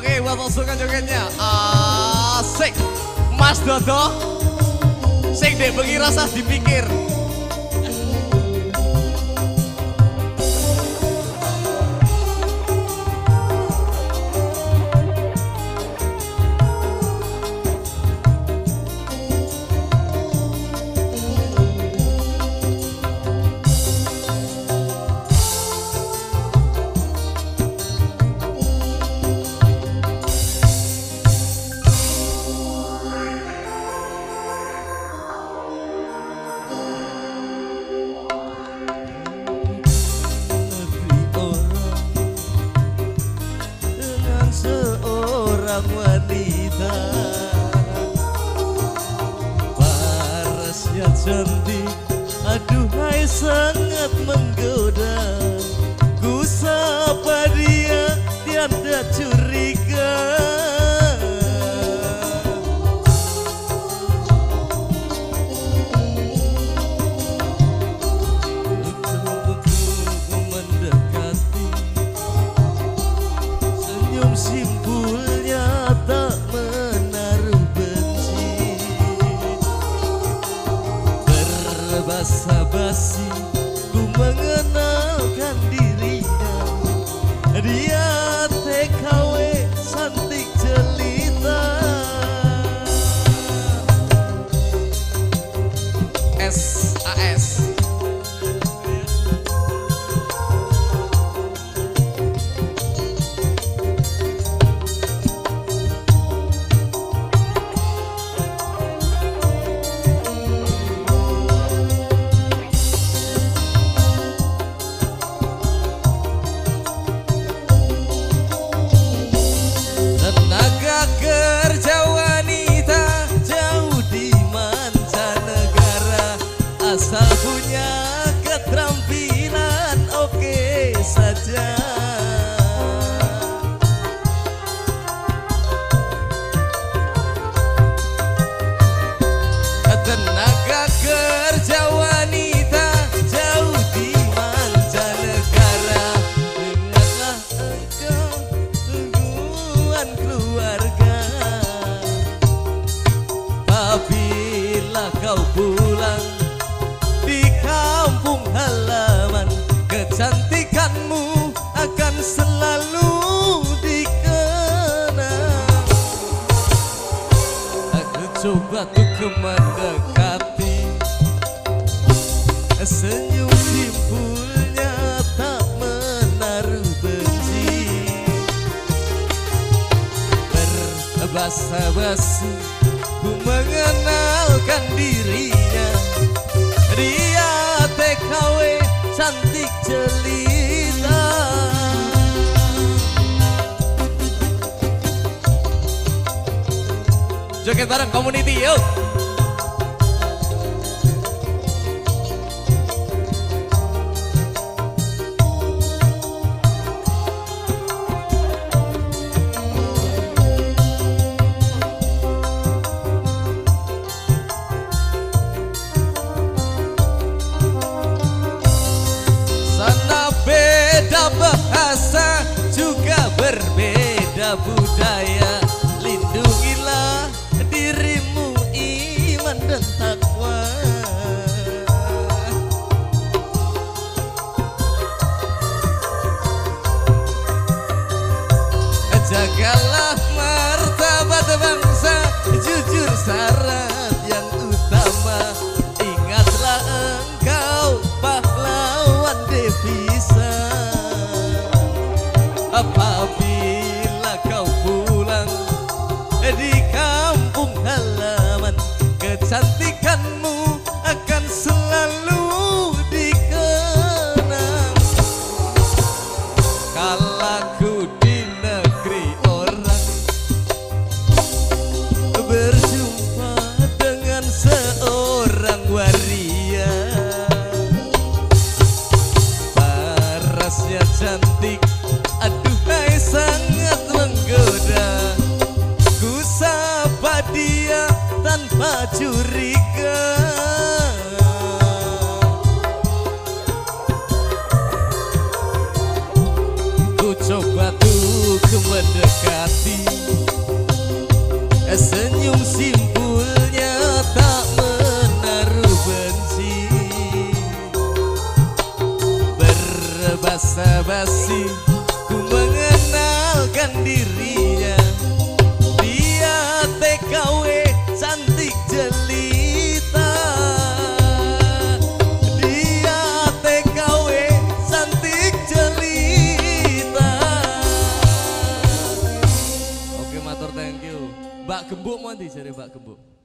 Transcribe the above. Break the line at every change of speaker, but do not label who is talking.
Oke, buat pasukan jogetnya. Asik. Mas Dodo. Sing dek bengi rasa dipikir.
Wanita parasnya cantik, aduhai sangat menggoda. Ku sapa dia tiada curiga. Ku mendekati, senyum simpul tak menaruh benci. Berbasa-basi ku mengenalkan dirinya. Dia TKW cantik jelita.
SAS. Kerja wanita jauh di mancanegara, asal punya keterampilan oke saja. Tenaga kerja wanita jauh di mancanegara, ingatlah engkau tungguan keluarga. Apabila kau pulang di kampung halaman, kecantikanmu akan selalu dikenang. Aku coba untuk mendekati, senyum simpulnya tak menaruh benci. Berbasa-basi ku mengenalkan dirinya. Dia TKW cantik jelita. Joget bareng community yuk. Bahasa juga berbeda budaya, lindungilah dirimu, iman dan takwa. Jagalah martabat bangsa, jujur syarat yang utama. Ingatlah engkau pahlawan devisa. Apabila kau pulang di kampung halaman, kecantikanmu akan selalu dikenang. Kalaku di negeri orang berjumpa dengan seorang waria, parasnya cantik, aduhai sangat menggoda. Ku sapa dia tanpa curiga. Ku coba tuh mendekati,
basa-basi ku mengenalkan dirinya. Dia TKW cantik jelita. Dia TKW cantik jelita.
Oke, matur thank you. Mbak Gembuk mau di jare Mbak Gembuk.